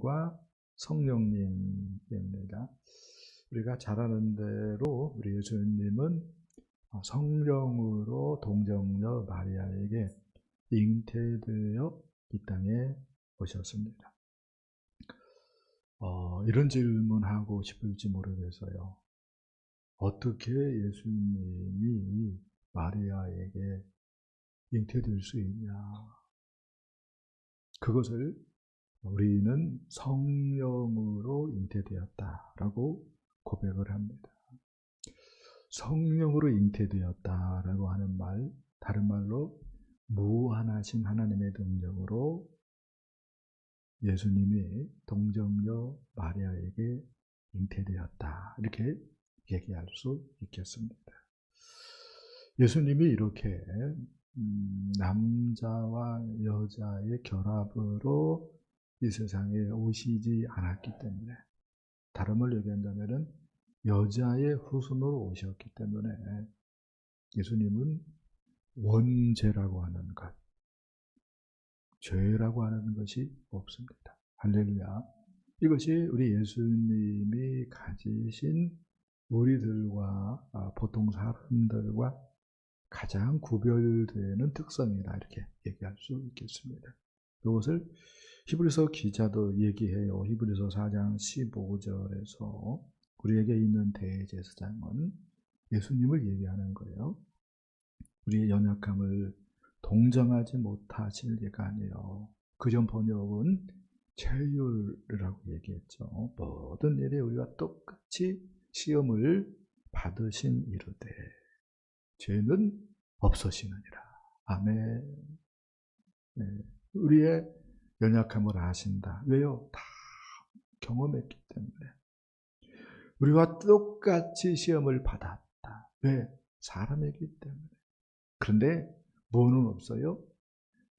아버님과 성령님입니다. 우리가 잘 아는 대로 우리 예수님은 성령으로 동정녀 마리아에게 잉태되어 이 땅에 오셨습니다. 이런 질문하고 싶을지 모르겠어요. 어떻게 예수님이 마리아에게 잉태될 수 있냐? 그것을 우리는 성령으로 잉태되었다라고 고백을 합니다. 성령으로 잉태되었다라고 하는 말, 다른 말로 무한하신 하나님의 능력으로 예수님이 동정녀 마리아에게 잉태되었다, 이렇게 얘기할 수 있겠습니다. 예수님이 이렇게 남자와 여자의 결합으로 이 세상에 오시지 않았기 때문에, 다른 말로 얘기한다면 여자의 후손으로 오셨기 때문에 예수님은 원죄라고 하는 것, 죄라고 하는 것이 없습니다. 할렐루야. 이것이 우리 예수님이 가지신 우리들과 보통 사람들과 가장 구별되는 특성이다, 이렇게 얘기할 수 있겠습니다. 이것을 히브리서 기자도 얘기해요. 히브리서 4장 15절에서 우리에게 있는 대제사장은 예수님을 얘기하는 거예요. 우리의 연약함을 동정하지 못하실 리가 아니에요. 그전 번역은 체휼이라고 얘기했죠. 모든 일에 우리가 똑같이 시험을 받으신 이르되 죄는 없으시느니라. 아멘. 네. 우리의 연약함을 아신다. 왜요? 다 경험했기 때문에. 우리와 똑같이 시험을 받았다. 왜? 사람이기 때문에. 그런데 뭐는 없어요?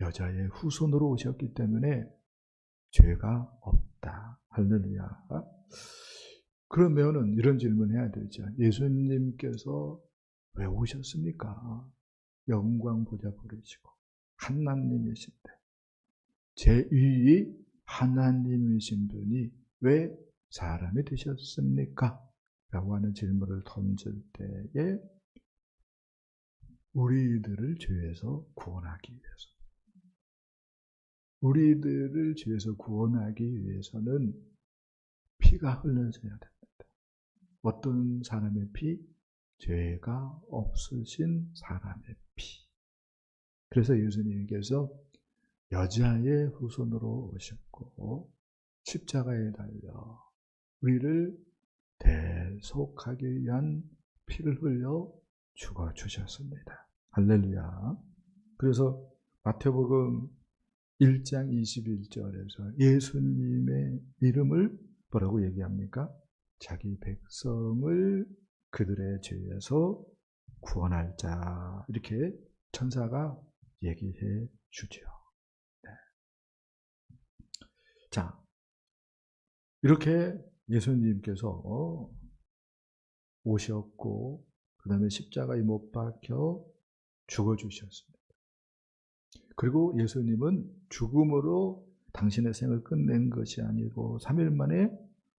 여자의 후손으로 오셨기 때문에 죄가 없다. 할렐루야. 그러면은 이런 질문 해야 되죠. 예수님께서 왜 오셨습니까? 영광 보좌 부르시고 하나님이신데, 제2위 하나님이신 분이 왜 사람이 되셨습니까? 라고 하는 질문을 던질 때에 우리들을 죄에서 구원하기 위해서, 우리들을 죄에서 구원하기 위해서는 피가 흘러져야 됩니다. 어떤 사람의 피? 죄가 없으신 사람의 피. 그래서 예수님께서 여자의 후손으로 오셨고 십자가에 달려 우리를 대속하기 위한 피를 흘려 죽어주셨습니다. 할렐루야. 그래서 마태복음 1장 21절에서 예수님의 이름을 뭐라고 얘기합니까? 자기 백성을 그들의 죄에서 구원할 자, 이렇게 천사가 얘기해 주죠. 네. 자, 이렇게 예수님께서 오셨고 그 다음에 십자가에 못 박혀 죽어주셨습니다. 그리고 예수님은 죽음으로 당신의 생을 끝낸 것이 아니고 3일 만에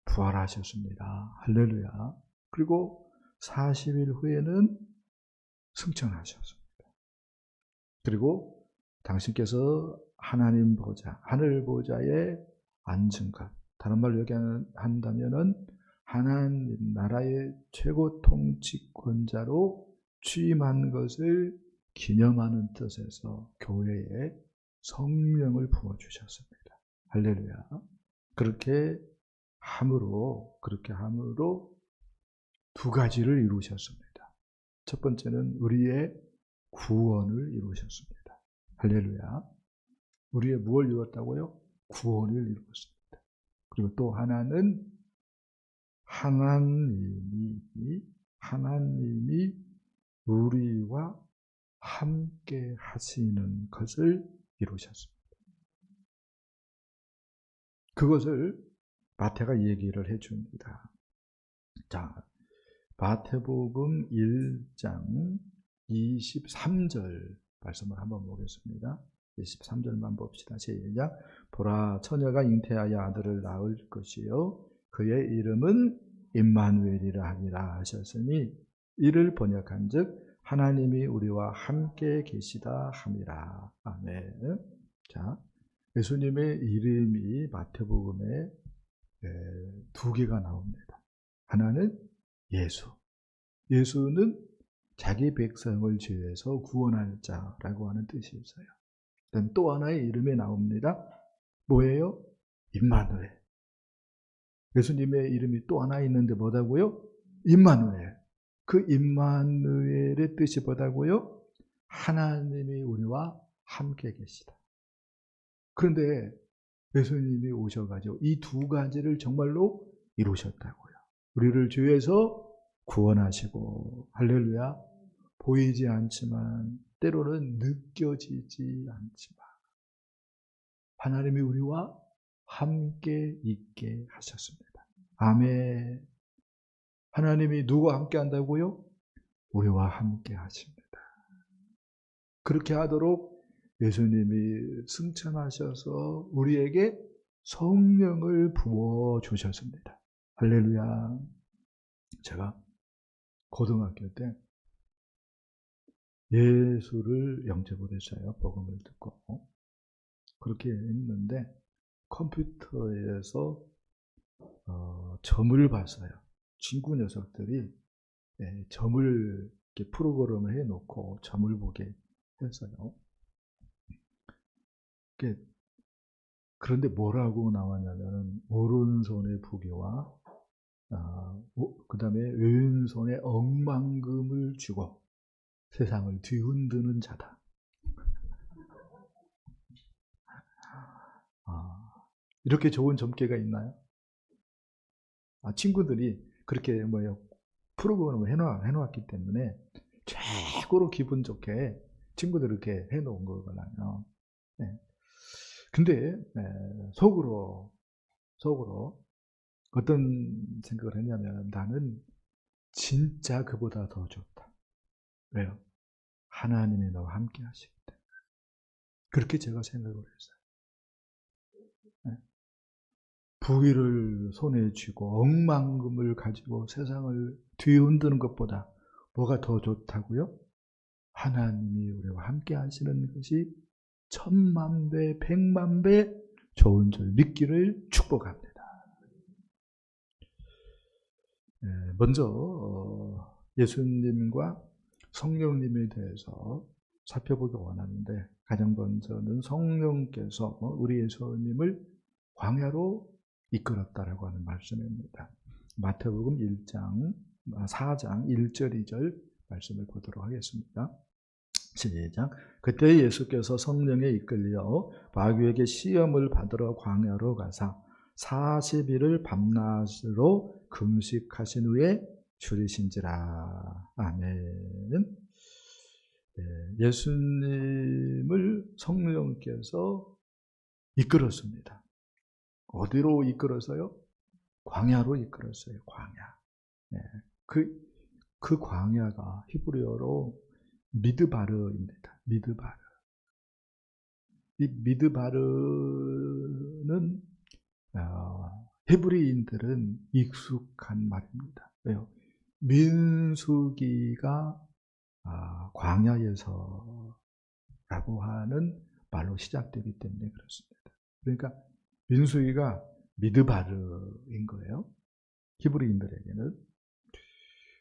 부활하셨습니다. 할렐루야. 그리고 40일 후에는 승천하셨습니다. 그리고 당신께서 하나님 보좌, 하늘 보좌에 앉은 것, 다른 말로 얘기한다면은 하나님 나라의 최고 통치권자로 취임한 것을 기념하는 뜻에서 교회에 성령을 부어주셨습니다. 할렐루야. 그렇게 함으로 두 가지를 이루셨습니다. 첫 번째는 우리의 구원을 이루셨습니다. 할렐루야. 우리의 무엇을 이루었다고요? 구원을 이루었습니다. 그리고 또 하나는 하나님이 우리와 함께 하시는 것을 이루셨습니다. 그것을 마태가 얘기를 해줍니다. 자, 마태복음 1장 23절 말씀을 한번 보겠습니다. 23절만 봅시다. 시작. 보라, 처녀가 잉태하여 아들을 낳을 것이요 그의 이름은 임마누엘이라 하니라 하셨으니 이를 번역한즉 하나님이 우리와 함께 계시다 함이라. 아멘. 자, 예수님의 이름이 마태복음에 두 개가 나옵니다. 하나는 예수. 예수는 자기 백성을 죄에서 구원할 자라고 하는 뜻이 있어요. 또 하나의 이름이 나옵니다. 뭐예요? 임마누엘. 예수님의 이름이 또 하나 있는데 뭐다고요? 임마누엘. 그 임마누엘의 뜻이 뭐다고요? 하나님이 우리와 함께 계시다. 그런데 예수님이 오셔가지고 이 두 가지를 정말로 이루셨다고요. 우리를 죄에서 구원하시고, 할렐루야, 보이지 않지만 때로는 느껴지지 않지만 하나님이 우리와 함께 있게 하셨습니다. 아멘. 하나님이 누구와 함께 한다고요? 우리와 함께 하십니다. 그렇게 하도록 예수님이 승천하셔서 우리에게 성령을 부어주셨습니다. 할렐루야. 제가 고등학교 때 예수를 영접을 했어요. 복음을 듣고. 그렇게 했는데 컴퓨터에서 점을 봤어요. 친구 녀석들이 점을 이렇게 프로그램을 해놓고 점을 보게 했어요. 그런데 뭐라고 나왔냐면 오른손의 부귀와 그 다음에 왼손에 억만금을 주고 세상을 뒤흔드는 자다. 이렇게 좋은 점괘가 있나요? 친구들이 그렇게 프로그램을 해놓았기 때문에 최고로 기분 좋게 친구들이 이렇게 해놓은 거거든요. 근데 속으로 어떤 생각을 했냐면 나는 진짜 그보다 더 좋다. 왜요? 하나님이 너와 함께 하시기 때문에. 그렇게 제가 생각을 했어요. 부귀를 손에 쥐고 억만금을 가지고 세상을 뒤흔드는 것보다 뭐가 더 좋다고요? 하나님이 우리와 함께 하시는 것이 10,000배, 100,000배 좋은 줄 믿기를 축복합니다. 먼저 예수님과 성령님에 대해서 살펴보기 원하는데 가장 먼저는 성령께서 우리 예수님을 광야로 이끌었다라고 하는 말씀입니다. 마태복음 4장 1절 2절 말씀을 보도록 하겠습니다. 시작. 그때 예수께서 성령에 이끌려 마귀에게 시험을 받으러 광야로 가사 40일을 밤낮으로 금식하신 후에 줄이신지라. 아멘. 예수님을 성령께서 이끌었습니다. 어디로 이끌었어요? 광야로 이끌었어요. 광야. 그 광야가 히브리어로 미드바르입니다. 미드바르. 이 미드바르는 히브리인들은 익숙한 말입니다. 왜요? 민수기가 광야에서라고 하는 말로 시작되기 때문에 그렇습니다. 그러니까 민수기가 미드바르인 거예요. 히브리인들에게는.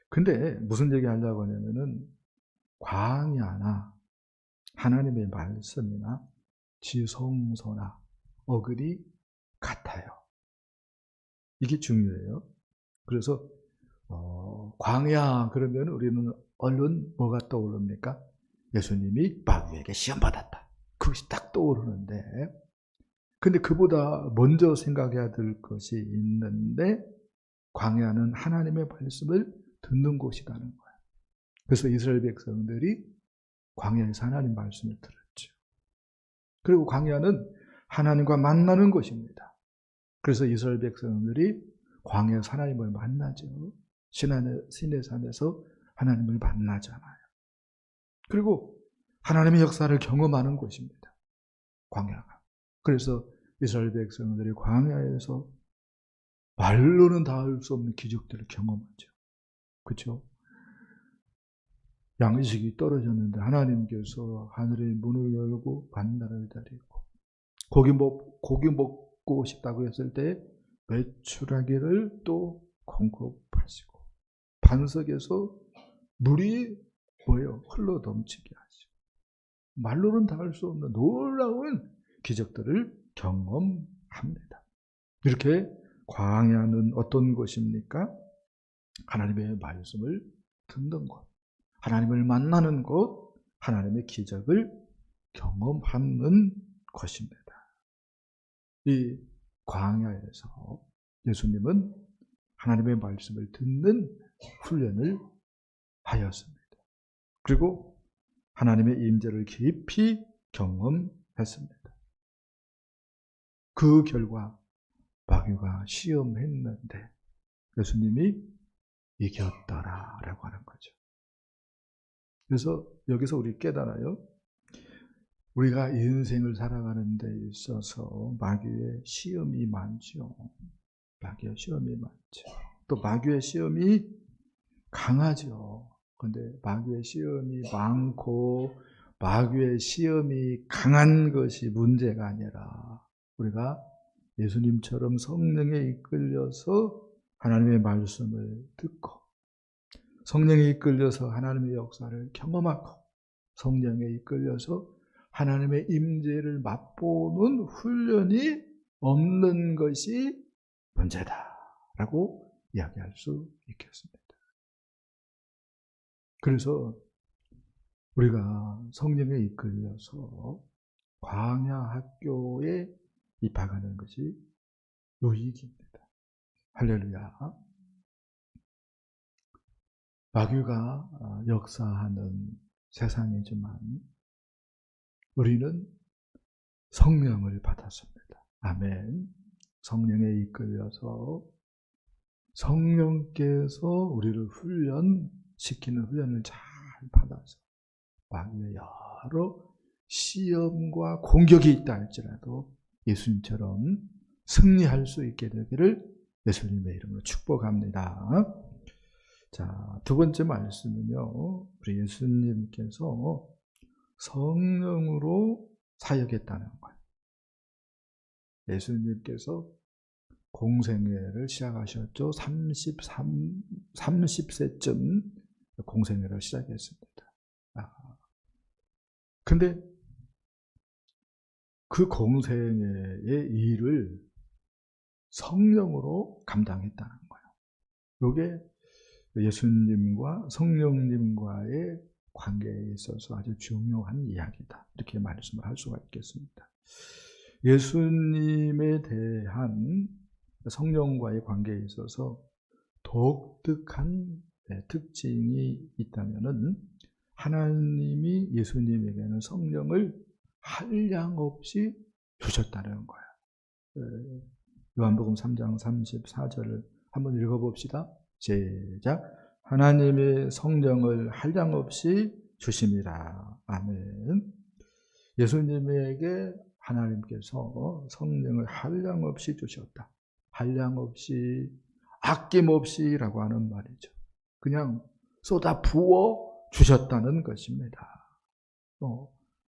근데 무슨 얘기 하려고 하냐면은 광야나 하나님의 말씀이나 지성소나 어글이 같아요. 이게 중요해요. 그래서 광야 그러면 우리는 얼른 뭐가 떠오릅니까? 예수님이 마귀에게 시험받았다. 그것이 딱 떠오르는데 근데 그보다 먼저 생각해야 될 것이 있는데 광야는 하나님의 말씀을 듣는 곳이라는 거예요. 그래서 이스라엘 백성들이 광야에서 하나님 말씀을 들었죠. 그리고 광야는 하나님과 만나는 곳입니다. 그래서 이스라엘 백성들이 광야에서 하나님을 만나죠. 시내산에서 하나님을 만나잖아요. 그리고 하나님의 역사를 경험하는 곳입니다. 광야가. 그래서 이스라엘 백성들이 광야에서 말로는 다 할 수 없는 기적들을 경험하죠. 그렇죠? 양식이 떨어졌는데 하나님께서 하늘의 문을 열고 만나를 내리고 고기 먹고 싶다고 했을 때 메추라기를 또 공급하시고 반석에서 물이 뭐예요? 흘러 넘치게 하시고 말로는 다 할 수 없는 놀라운 기적들을 경험합니다. 이렇게 광야는 어떤 곳입니까? 하나님의 말씀을 듣는 곳, 하나님을 만나는 곳, 하나님의 기적을 경험하는 곳입니다. 이 광야에서 예수님은 하나님의 말씀을 듣는 훈련을 하였습니다. 그리고 하나님의 임재를 깊이 경험했습니다. 그 결과 마귀가 시험했는데 예수님이 이겼더라라고 하는 거죠. 그래서 여기서 우리 깨달아요. 우리가 인생을 살아가는 데 있어서 마귀의 시험이 많죠. 마귀의 시험이 많죠. 또 마귀의 시험이 강하죠. 그런데 마귀의 시험이 많고 마귀의 시험이 강한 것이 문제가 아니라 우리가 예수님처럼 성령에 이끌려서 하나님의 말씀을 듣고 성령에 이끌려서 하나님의 역사를 경험하고 성령에 이끌려서 하나님의 임재를 맛보는 훈련이 없는 것이 문제다라고 이야기할 수 있겠습니다. 그래서 우리가 성령에 이끌려서 광야 학교에 입학하는 것이 유익입니다. 할렐루야. 마귀가 역사하는 세상이지만 우리는 성령을 받았습니다. 아멘. 성령에 이끌려서 성령께서 우리를 훈련시키는 훈련을 잘 받아서 마귀의 여러 시험과 공격이 있다 할지라도 예수님처럼 승리할 수 있게 되기를 예수님의 이름으로 축복합니다. 자, 두 번째 말씀은요, 우리 예수님께서 성령으로 사역했다는 거예요. 예수님께서 공생애를 시작하셨죠. 30세쯤 공생애를 시작했습니다. 근데 그 공생애의 일을 성령으로 감당했다는 거예요. 이게 예수님과 성령님과의 관계에 있어서 아주 중요한 이야기다. 이렇게 말씀을 할 수가 있겠습니다. 예수님에 대한 성령과의 관계에 있어서 독특한 특징이 있다면은 하나님이 예수님에게는 성령을 한량없이 주셨다는 거예요. 요한복음 3장 34절을 한번 읽어봅시다. 시작. 하나님의 성령을 한량없이 주심이라. 아멘. 예수님에게 하나님께서 성령을 한량없이 주셨다. 한량없이, 아낌없이라고 하는 말이죠. 그냥 쏟아 부어 주셨다는 것입니다.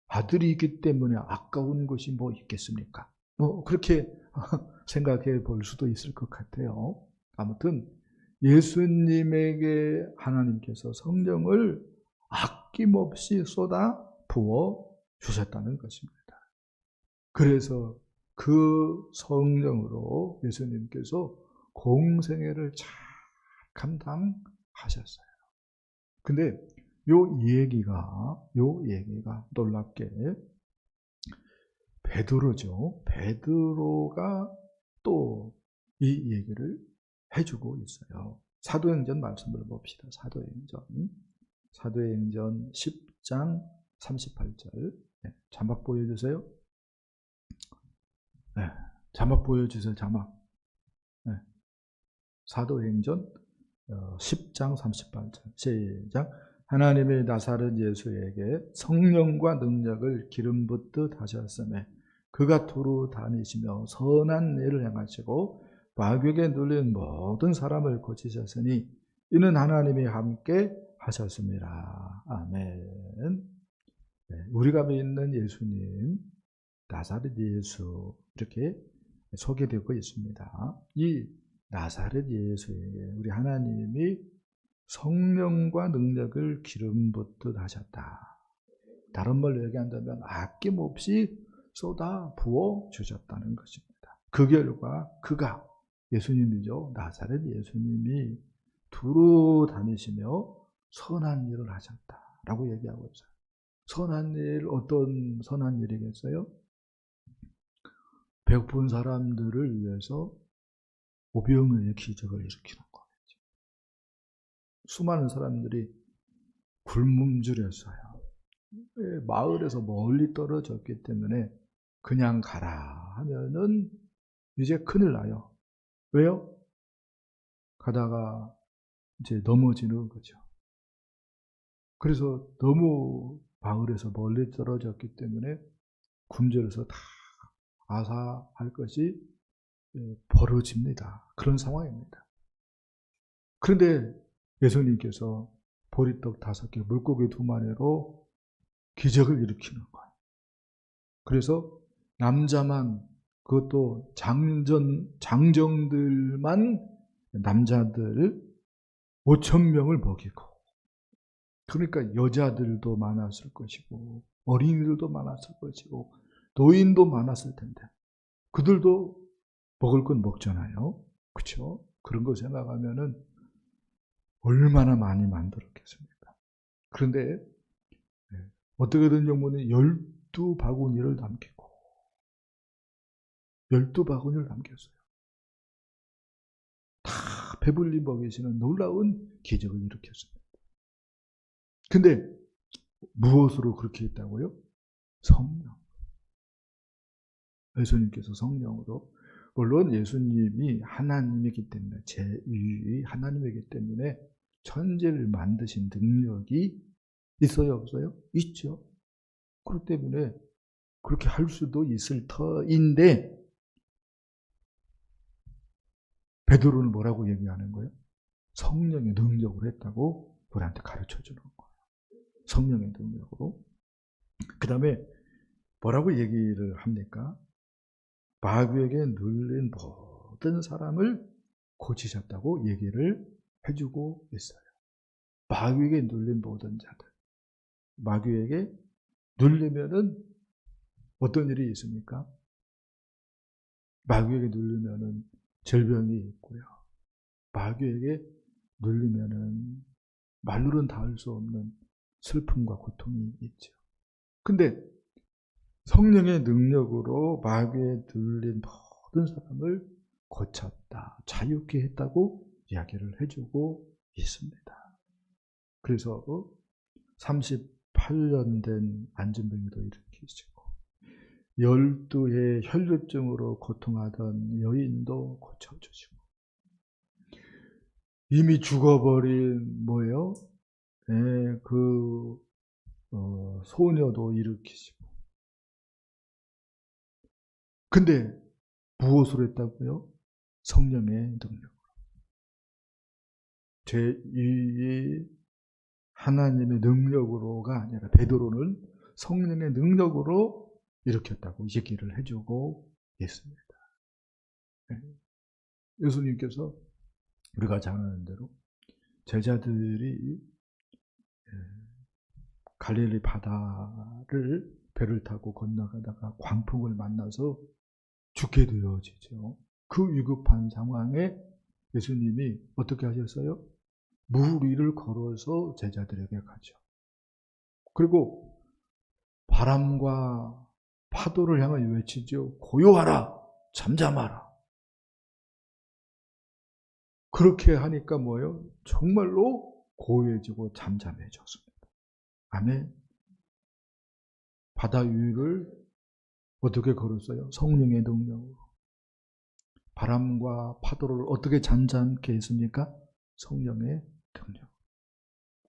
아들이기 때문에 아까운 것이 뭐 있겠습니까? 그렇게 생각해 볼 수도 있을 것 같아요. 아무튼 예수님에게 하나님께서 성령을 아낌없이 쏟아 부어 주셨다는 것입니다. 그래서 그 성령으로 예수님께서 공생애를 잘 감당하셨어요. 근데 요 얘기가 놀랍게 베드로죠. 베드로가 또 이 얘기를 해주고 있어요. 사도행전 말씀을 봅시다. 사도행전 10장 38절. 네, 자막 보여주세요. 네, 자막 보여주세요. 자막. 네, 사도행전 10장 38절. 시작. 하나님의 나사렛 예수에게 성령과 능력을 기름 붓듯 하셨으며 그가 두루 다니시며 선한 일을 행하시고 마귀에게 눌린 모든 사람을 고치셨으니 이는 하나님이 함께 하셨습니다. 아멘. 네, 우리가 믿는 예수님, 나사렛 예수 이렇게 소개되고 있습니다. 이 나사렛 예수에게 우리 하나님이 성령과 능력을 기름 붓듯 하셨다. 다른 말로 얘기한다면 아낌없이 쏟아 부어 주셨다는 것입니다. 그 결과 그가 예수님이죠. 나사렛 예수님이 두루 다니시며 선한 일을 하셨다라고 얘기하고 있어요. 선한 일, 어떤 선한 일이겠어요? 배고픈 사람들을 위해서 오병이어의 기적을 일으키는 거겠죠. 수많은 사람들이 굶음줄였어요. 마을에서 멀리 떨어졌기 때문에 그냥 가라 하면은 이제 큰일 나요. 왜요? 가다가 이제 넘어지는 거죠. 그래서 너무 마을에서 멀리 떨어졌기 때문에 굶주려서 다 아사할 것이 벌어집니다. 그런 상황입니다. 그런데 예수님께서 보리떡 5개, 물고기 2마리로 기적을 일으키는 거예요. 그래서 남자만, 그것도 장정들만 남자들 5,000명을 먹이고, 그러니까 여자들도 많았을 것이고 어린이들도 많았을 것이고 노인도 많았을 텐데 그들도 먹을 건 먹잖아요. 그렇죠? 그런 거 생각하면은 얼마나 많이 만들었겠습니까? 그런데 어떻게 된 경우는 12바구니를 남기고 12바구니를 남겼어요. 다 배불리 먹이시는 놀라운 기적을 일으켰습니다. 근데 무엇으로 그렇게 했다고요? 성령. 예수님께서 성령으로, 물론 예수님이 하나님이기 때문에, 제2위 하나님이기 때문에 천지를 만드신 능력이 있어요, 없어요? 있죠. 그렇기 때문에 그렇게 할 수도 있을 터인데 베드로는 뭐라고 얘기하는 거예요? 성령의 능력으로 했다고 우리한테 가르쳐 주는 거예요. 성령의 능력으로. 그 다음에 뭐라고 얘기를 합니까? 마귀에게 눌린 모든 사람을 고치셨다고 얘기를 해주고 있어요. 마귀에게 눌린 모든 자들. 마귀에게 눌리면은 어떤 일이 있습니까? 마귀에게 눌리면은 질병이 있고요. 마귀에게 눌리면은 말로는 닿을 수 없는 슬픔과 고통이 있죠. 근데 성령의 능력으로 마귀에 눌린 모든 사람을 고쳤다, 자유케 했다고 이야기를 해주고 있습니다. 그래서 38년 된 안진뱅이도 일으키시고 12해 혈류증으로 고통하던 여인도 고쳐주시고 이미 죽어버린 뭐예요? 소녀도 일으키시고. 근데 무엇으로 했다고요? 성령의 능력으로. 제2의 하나님의 능력으로가 아니라 베드로는 성령의 능력으로 일으켰다고 얘기를 해주고 있습니다. 예수님께서 우리가 잘 아는 대로 제자들이 갈릴리 바다를 배를 타고 건너가다가 광풍을 만나서 죽게 되어지죠. 그 위급한 상황에 예수님이 어떻게 하셨어요? 물 위를 걸어서 제자들에게 가죠. 그리고 바람과 파도를 향해 외치죠. 고요하라, 잠잠하라. 그렇게 하니까 뭐예요? 정말로 고요해지고 잠잠해졌습니다. 아멘. 바다 위를 어떻게 걸었어요? 성령의 능력으로. 바람과 파도를 어떻게 잠잠케 했습니까? 성령의 능력.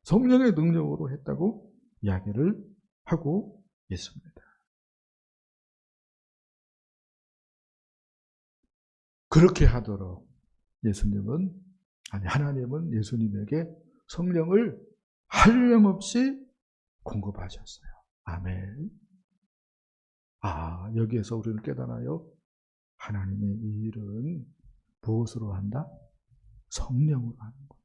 성령의 능력으로 했다고 이야기를 하고 있습니다. 그렇게 하도록 하나님은 예수님에게 성령을 한량없이 공급하셨어요. 아멘. 여기에서 우리는 깨달아요. 하나님의 이 일은 무엇으로 한다? 성령으로 하는 거예요.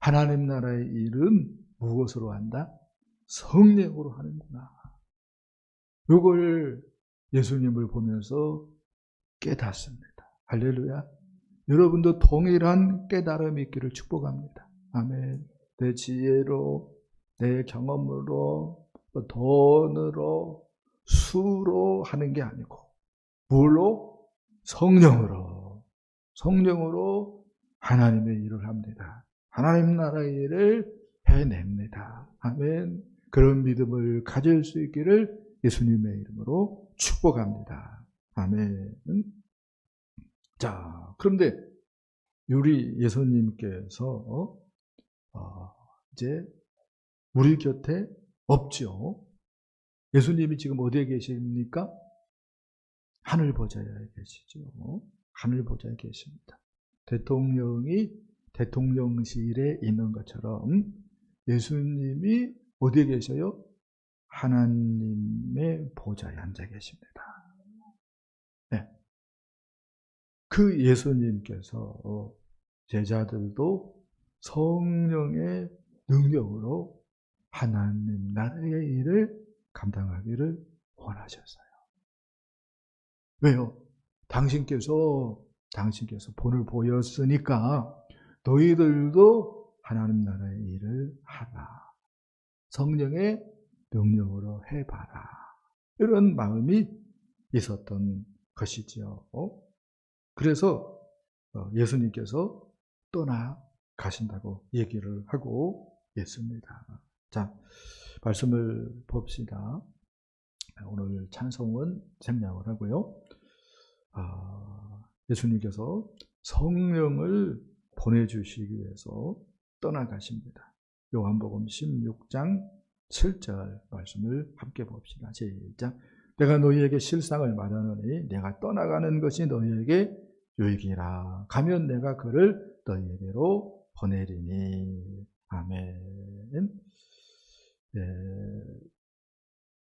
하나님 나라의 일은 무엇으로 한다? 성령으로 하는구나. 이걸 예수님을 보면서 깨닫습니다. 할렐루야. 여러분도 동일한 깨달음이 있기를 축복합니다. 아멘. 내 지혜로, 내 경험으로, 돈으로, 수로 하는 게 아니고 뭘로? 성령으로 하나님의 일을 합니다. 하나님 나라의 일을 해냅니다. 아멘. 그런 믿음을 가질 수 있기를 예수님의 이름으로 축복합니다. 아멘. 자, 그런데 우리 예수님께서 이제 우리 곁에 없죠. 예수님이 지금 어디에 계십니까? 하늘 보좌에 계시죠. 하늘 보좌에 계십니다. 대통령이 대통령실에 있는 것처럼 예수님이 어디에 계셔요? 하나님의 보좌에 앉아 계십니다. 네. 그 예수님께서 제자들도 성령의 능력으로 하나님 나라의 일을 감당하기를 원하셨어요. 왜요? 당신께서 본을 보였으니까 너희들도 하나님 나라의 일을 하라. 성령의 능력으로 해봐라. 이런 마음이 있었던 것이지요. 그래서 예수님께서 떠나가신다고 얘기를 하고 있습니다. 자, 말씀을 봅시다. 오늘 찬송은 생략을 하고요. 예수님께서 성령을 보내주시기 위해서 떠나가십니다. 요한복음 16장 7절 말씀을 함께 봅시다. 시작. 내가 너희에게 실상을 말하노니 내가 떠나가는 것이 너희에게 유익이라. 가면 내가 그를 너희에게로 보내리니. 아멘. 네.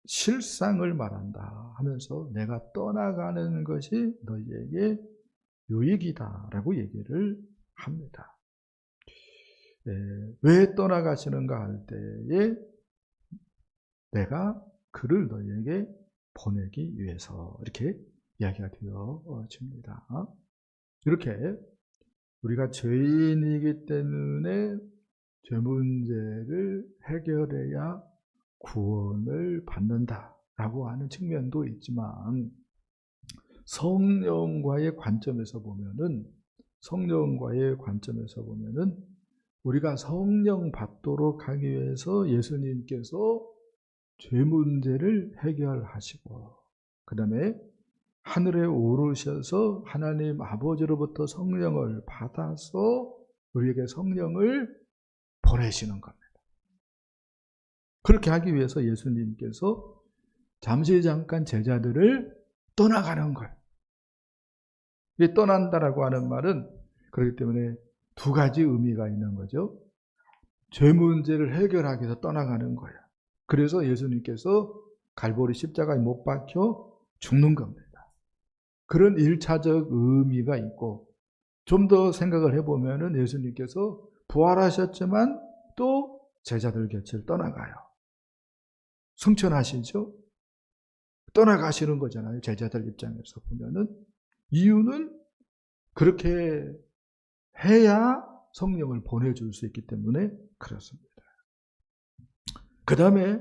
실상을 말한다 하면서 내가 떠나가는 것이 너희에게 유익이다 라고 얘기를 합니다. 왜 떠나가시는가 할 때에 내가 그를 너희에게 보내기 위해서 이렇게 이야기가 되어집니다. 이렇게 우리가 죄인이기 때문에 죄 문제를 해결해야 구원을 받는다라고 하는 측면도 있지만 성령과의 관점에서 보면은 우리가 성령 받도록 하기 위해서 예수님께서 죄 문제를 해결하시고 그 다음에 하늘에 오르셔서 하나님 아버지로부터 성령을 받아서 우리에게 성령을 보내시는 겁니다. 그렇게 하기 위해서 예수님께서 잠시 잠깐 제자들을 떠나가는 거예요. 이 떠난다라고 하는 말은 그렇기 때문에 두 가지 의미가 있는 거죠. 죄 문제를 해결하기 위해서 떠나가는 거예요. 그래서 예수님께서 갈보리 십자가에 못 박혀 죽는 겁니다. 그런 1차적 의미가 있고 좀 더 생각을 해보면 예수님께서 부활하셨지만 또 제자들 곁을 떠나가요. 승천하시죠? 떠나가시는 거잖아요. 제자들 입장에서 보면은. 이유는 그렇게 해야 성령을 보내줄 수 있기 때문에 그렇습니다. 그 다음에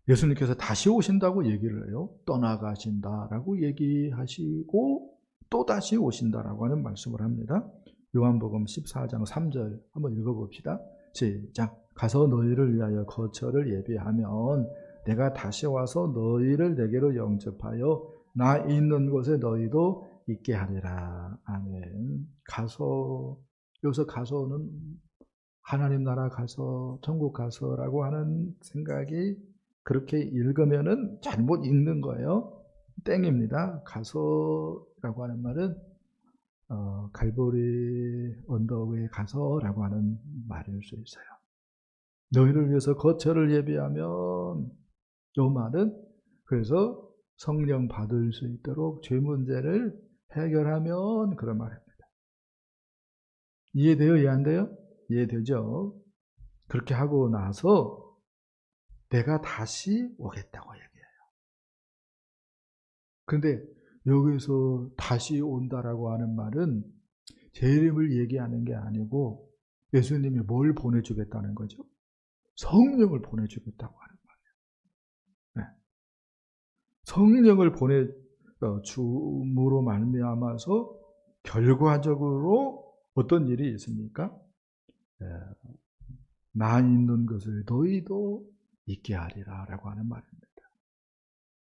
예수님께서 다시 오신다고 얘기를 해요. 떠나가신다라고 얘기하시고 또 다시 오신다라고 하는 말씀을 합니다. 요한복음 14장 3절 한번 읽어봅시다. 시작. 가서 너희를 위하여 거처를 예비하면 내가 다시 와서 너희를 내게로 영접하여 나 있는 곳에 너희도 있게 하리라. 아멘. 가서, 여기서 가서는 하나님 나라 가서, 천국 가서라고 하는 생각이 그렇게 읽으면은 잘못 읽는 거예요. 땡입니다. 가서라고 하는 말은 갈보리 언덕에 가서라고 하는 말일 수 있어요. 너희를 위해서 거처를 예비하면, 이 말은 그래서 성령 받을 수 있도록 죄 문제를 해결하면 그런 말입니다. 이해돼요? 이해 안 돼요? 이해되죠? 그렇게 하고 나서 내가 다시 오겠다고 얘기해요. 그런데 여기서 다시 온다라고 하는 말은 제 이름을 얘기하는 게 아니고 예수님이 뭘 보내주겠다는 거죠? 성령을 보내주겠다고 하는 말이에요. 네. 성령을 보내줌으로 말미암아서 결과적으로 어떤 일이 있습니까? 나 있는 것을 너희도 있게 하리라 라고 하는 말입니다.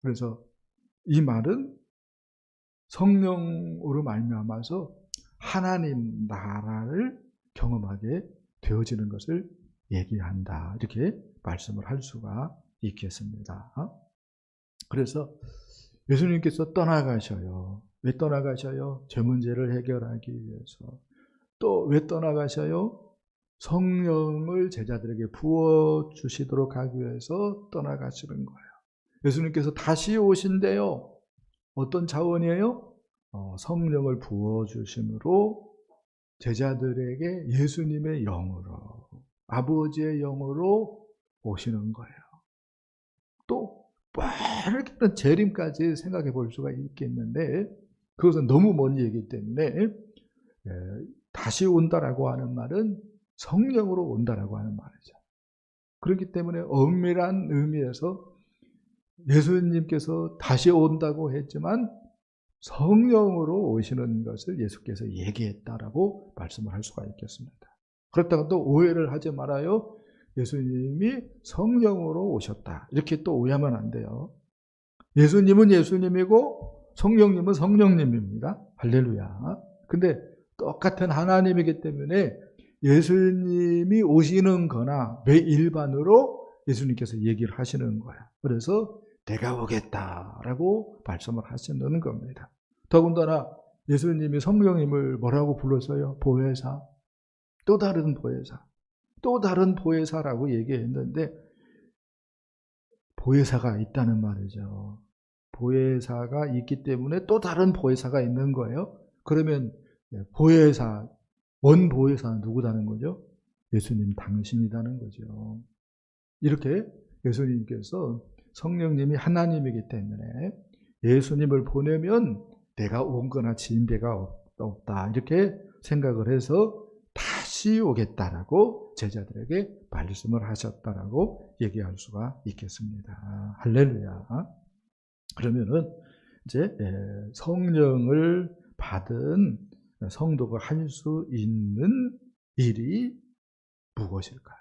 그래서 이 말은 성령으로 말미암아서 하나님 나라를 경험하게 되어지는 것을 얘기한다. 이렇게 말씀을 할 수가 있겠습니다. 그래서 예수님께서 떠나가셔요. 왜 떠나가셔요? 죄 문제를 해결하기 위해서. 또 왜 떠나가셔요? 성령을 제자들에게 부어주시도록 하기 위해서 떠나가시는 거예요. 예수님께서 다시 오신대요. 어떤 차원이에요? 성령을 부어주심으로 제자들에게 예수님의 영으로, 아버지의 영으로 오시는 거예요. 또 빠르게 재림까지 생각해 볼 수가 있겠는데 그것은 너무 먼 얘기이기 때문에 다시 온다라고 하는 말은 성령으로 온다라고 하는 말이죠. 그렇기 때문에 엄밀한 의미에서 예수님께서 다시 온다고 했지만 성령으로 오시는 것을 예수께서 얘기했다라고 말씀을 할 수가 있겠습니다. 그렇다고 또 오해를 하지 말아요. 예수님이 성령으로 오셨다. 이렇게 또 오해하면 안 돼요. 예수님은 예수님이고 성령님은 성령님입니다. 할렐루야. 근데 똑같은 하나님이기 때문에 예수님이 오시는 거나 왜 일반으로 예수님께서 얘기를 하시는 거야. 그래서 내가 오겠다라고 말씀을 하시는 겁니다. 더군다나 예수님이 성령님을 뭐라고 불렀어요? 보혜사. 또 다른 보혜사. 또 다른 보혜사라고 얘기했는데 보혜사가 있다는 말이죠. 보혜사가 있기 때문에 또 다른 보혜사가 있는 거예요. 그러면 보혜사, 원 보혜사는 누구다는 거죠? 예수님 당신이라는 거죠. 이렇게 예수님께서 성령님이 하나님이기 때문에 예수님을 보내면 내가 온 거나 진배가 없다. 이렇게 생각을 해서 다시 오겠다라고 제자들에게 말씀을 하셨다라고 얘기할 수가 있겠습니다. 할렐루야. 그러면은 이제 성령을 받은 성도가 할 수 있는 일이 무엇일까요?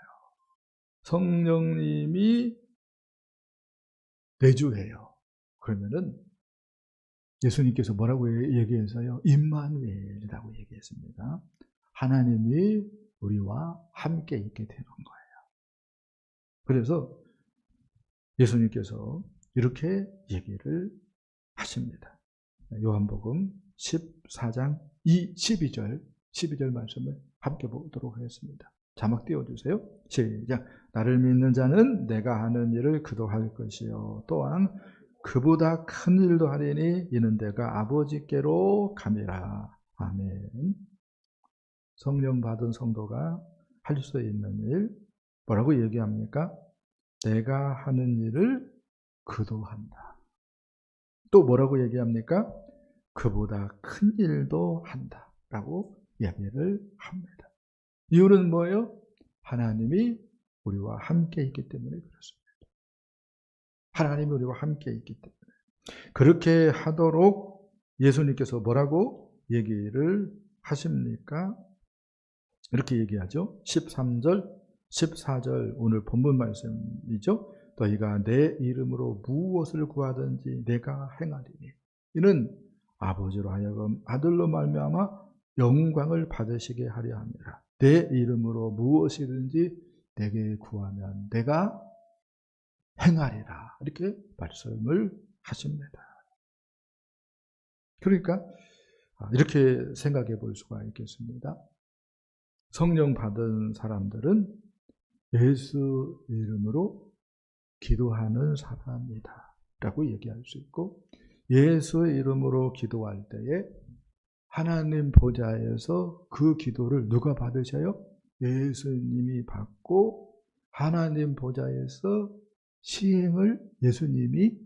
성령님이 내주해요. 그러면은 예수님께서 뭐라고 얘기해서요? 임마누엘이라고 얘기했습니다. 하나님이 우리와 함께 있게 되는 거예요. 그래서 예수님께서 이렇게 얘기를 하십니다. 요한복음 14장 12절 말씀을 함께 보도록 하겠습니다. 자막 띄워주세요. 시작. 나를 믿는 자는 내가 하는 일을 그도 할 것이요 또한 그보다 큰 일도 하리니 이는 내가 아버지께로 감이라. 아멘. 성령 받은 성도가 할 수 있는 일 뭐라고 얘기합니까? 내가 하는 일을 그도 한다. 또 뭐라고 얘기합니까? 그보다 큰 일도 한다 라고 얘기를 합니다. 이유는 뭐예요? 하나님이 우리와 함께 있기 때문에 그렇습니다. 하나님이 우리와 함께 있기 때문에 그렇게 하도록 예수님께서 뭐라고 얘기를 하십니까? 이렇게 얘기하죠. 13절, 14절 오늘 본문 말씀이죠. 너희가 내 이름으로 무엇을 구하든지 내가 행하리니 이는 아버지로 하여금 아들로 말미암아 영광을 받으시게 하려 함이라. 내 이름으로 무엇이든지 내게 구하면 내가 행하리라. 이렇게 말씀을 하십니다. 그러니까 이렇게 생각해 볼 수가 있겠습니다. 성령 받은 사람들은 예수 이름으로 기도하는 사람이다 라고 얘기할 수 있고, 예수 이름으로 기도할 때에 하나님 보좌에서 그 기도를 누가 받으셔요? 예수님이 받고 하나님 보좌에서 시행을 예수님이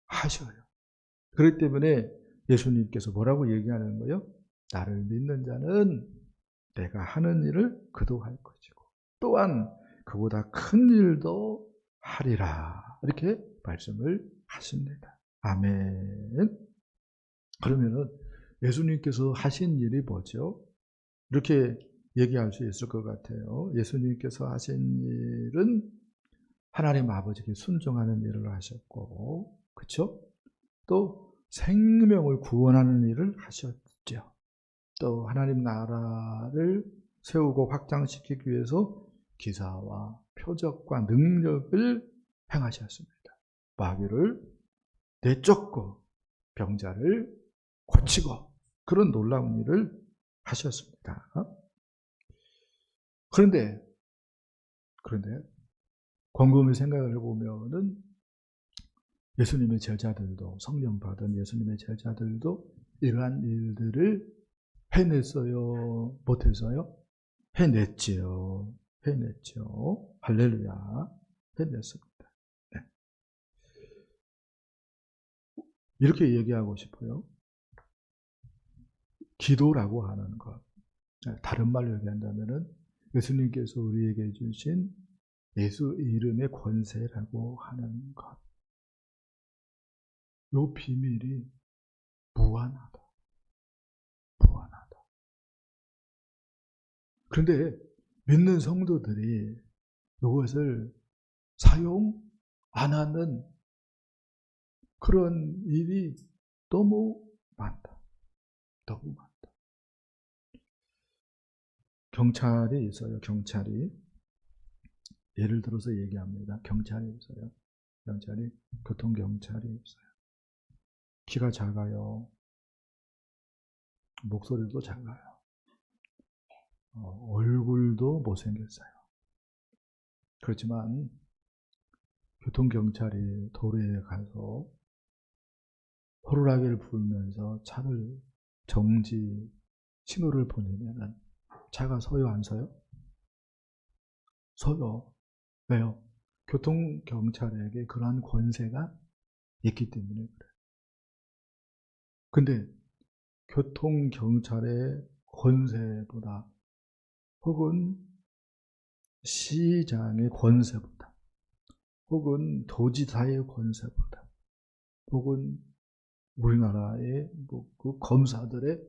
하셔요. 그렇기 때문에 예수님께서 뭐라고 얘기하는 거예요? 나를 믿는 자는 내가 하는 일을 그도 할 것이고 또한 그보다 큰 일도 하리라, 이렇게 말씀을 하십니다. 아멘. 그러면은 예수님께서 하신 일이 뭐죠? 이렇게 얘기할 수 있을 것 같아요. 예수님께서 하신 일은 하나님 아버지께 순종하는 일을 하셨고, 그렇죠? 또 생명을 구원하는 일을 하셨죠. 또 하나님 나라를 세우고 확장시키기 위해서 기사와 표적과 능력을 행하셨습니다. 마귀를 내쫓고 병자를 고치고 그런 놀라운 일을 하셨습니다. 그런데 곰곰이 생각을 해보면은 예수님의 제자들도, 성령 받은 예수님의 제자들도 이러한 일들을 해냈어요? 못했어요? 해냈지요. 할렐루야. 해냈습니다. 네. 이렇게 얘기하고 싶어요. 기도라고 하는 것, 다른 말로 얘기한다면은 예수님께서 우리에게 주신 예수 이름의 권세라고 하는 것, 요 비밀이 무한하다. 그런데 믿는 성도들이 이것을 사용 안 하는 그런 일이 너무 많다. 경찰이 있어요. 경찰이 예를 들어서 얘기합니다. 경찰이 있어요. 교통경찰이 있어요. 키가 작아요. 목소리도 작아요. 얼굴도 못생겼어요. 그렇지만 교통경찰이 도로에 가서 호루라기를 불면서 차를 정지 신호를 보내면 차가 서요, 안 서요? 서요. 왜요? 교통경찰에게 그러한 권세가 있기 때문에 그래요. 근데 교통경찰의 권세보다, 혹은 시장의 권세보다, 혹은 도지사의 권세보다, 혹은 우리나라의 그 검사들의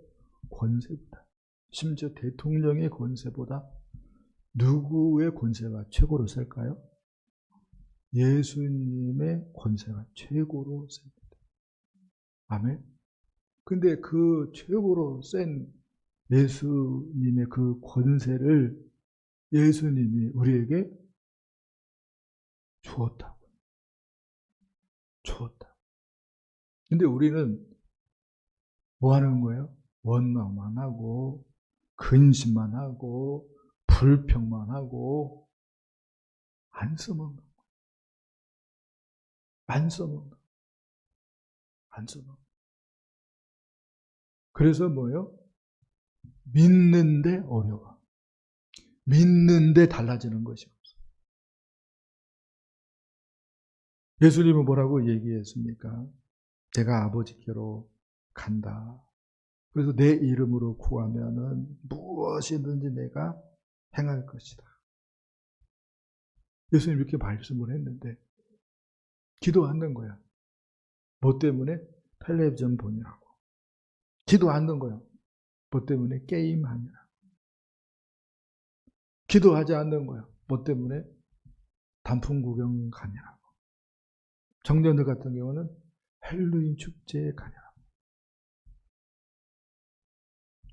권세보다, 심지어 대통령의 권세보다 누구의 권세가 최고로 셀까요? 예수님의 권세가 최고로 셉니다. 아멘. 근데 그 최고로 센 예수님의 그 권세를 예수님이 우리에게 주었다. 근데 우리는 뭐 하는 거예요? 원망만 하고, 근심만 하고, 불평만 하고, 안 써먹는 거예요. 안 써먹는 거예요. 그래서 뭐예요? 믿는데 어려워. 믿는데 달라지는 것이 없어. 예수님은 뭐라고 얘기했습니까? 내가 아버지께로 간다. 그래서 내 이름으로 구하면은 무엇이든지 내가 행할 것이다. 예수님 이렇게 말씀을 했는데 기도 안 된 거야. 뭐 때문에? 텔레비전 보느라고. 기도 안 된 거야. 뭐 때문에? 게임 하느라고. 기도하지 않는 거야. 뭐 때문에? 단풍 구경 가느라고. 청년들 같은 경우는 헬로윈 축제에 가느라고.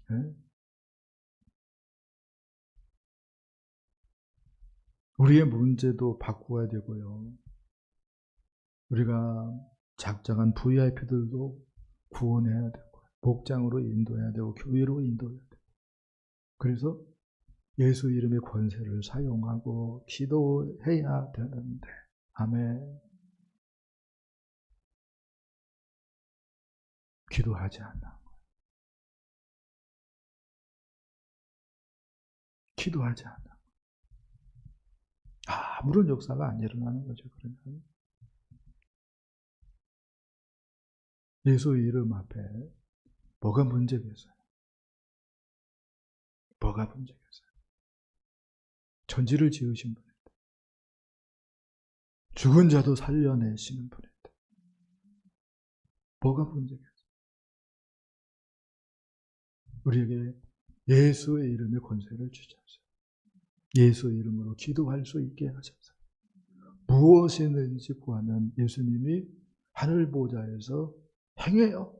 네? 우리의 문제도 바꾸어야 되고요. 우리가 작정한 VIP들도 구원해야 되고요. 목장으로 인도해야 되고 교회로 인도해야 되고 그래서 예수 이름의 권세를 사용하고 기도해야 되는데 아멘. 기도하지 않나. 기도하지 않나. 아무런 역사가 안 일어나는 거죠. 그러면 예수 이름 앞에 뭐가 문제겠어요? 뭐가 문제겠어요? 천지를 지으신 분인데 죽은 자도 살려내시는 분인데 뭐가 문제겠어요? 우리에게 예수의 이름의 권세를 주셔서 예수의 이름으로 기도할 수 있게 하셔서 무엇이든지 구하면 예수님이 하늘 보좌에서 행해요.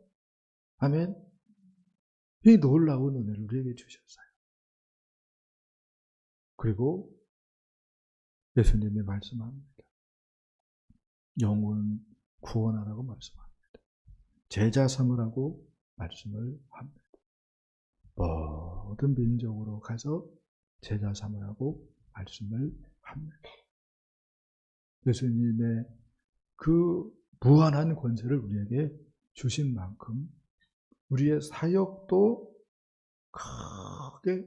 아멘. 이 놀라운 은혜를 우리에게 주셨어요. 그리고 예수님이 말씀합니다. 영혼 구원하라고 말씀합니다. 제자 삼으라고 말씀을 합니다. 모든 민족으로 가서 제자 삼으라고 말씀을 합니다. 예수님의 그 무한한 권세를 우리에게 주신 만큼 우리의 사역도 크게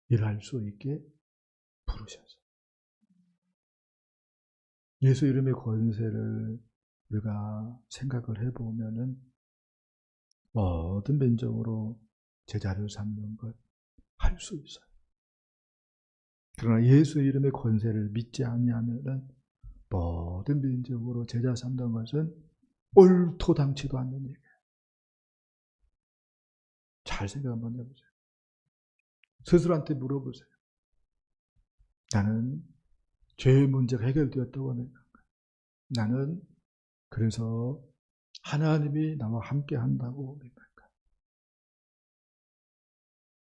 일할 수 있게 부르셔서 예수 이름의 권세를 우리가 생각을 해보면은 모든 민족으로 제자를 삼는 것 할 수 있어요. 그러나 예수 이름의 권세를 믿지 않냐면은 모든 민족으로 제자 삼는 것은 옳토당치도 않는 얘기예요. 잘 생각 한번 해보세요. 스스로한테 물어보세요. 나는 죄의 문제가 해결되었다고 생각합니다. 나는 그래서 하나님이 나와 함께 한다고 생각합니다.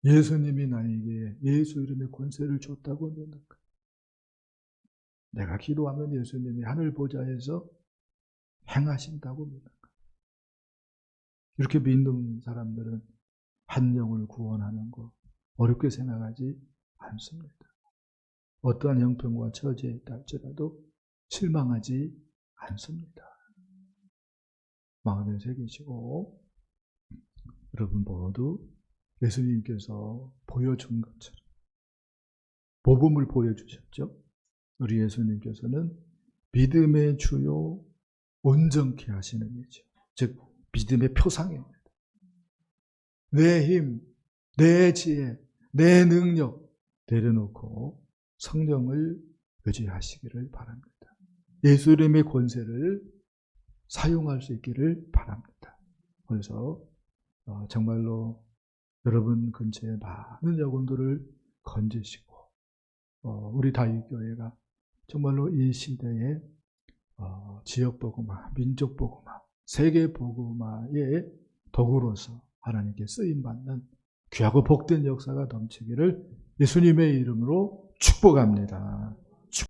예수님이 나에게 예수 이름의 권세를 줬다고 생각합니다. 내가 기도하면 예수님이 하늘 보좌에서 행하신다고 생각합니다. 이렇게 믿는 사람들은 한 영을 구원하는 거 어렵게 생각하지 않습니다. 어떠한 형편과 처지에 있다 할지라도 실망하지 않습니다. 마음에 새기시고 여러분 모두 예수님께서 보여준 것처럼 복음을 보여주셨죠. 우리 예수님께서는 믿음의 주요 온전케 하시는 이죠. 즉 믿음의 표상입니다. 내 힘, 내 지혜, 내 능력 내려놓고 성령을 의지하시기를 바랍니다. 예수 이름의 권세를 사용할 수 있기를 바랍니다. 그래서 정말로 여러분 근처에 많은 영혼들을 건지시고 우리 다윗교회가 정말로 이 시대에 지역복음화, 민족복음화, 세계복음화의 도구로서 하나님께 쓰임받는 귀하고 복된 역사가 넘치기를 예수님의 이름으로 축복합니다.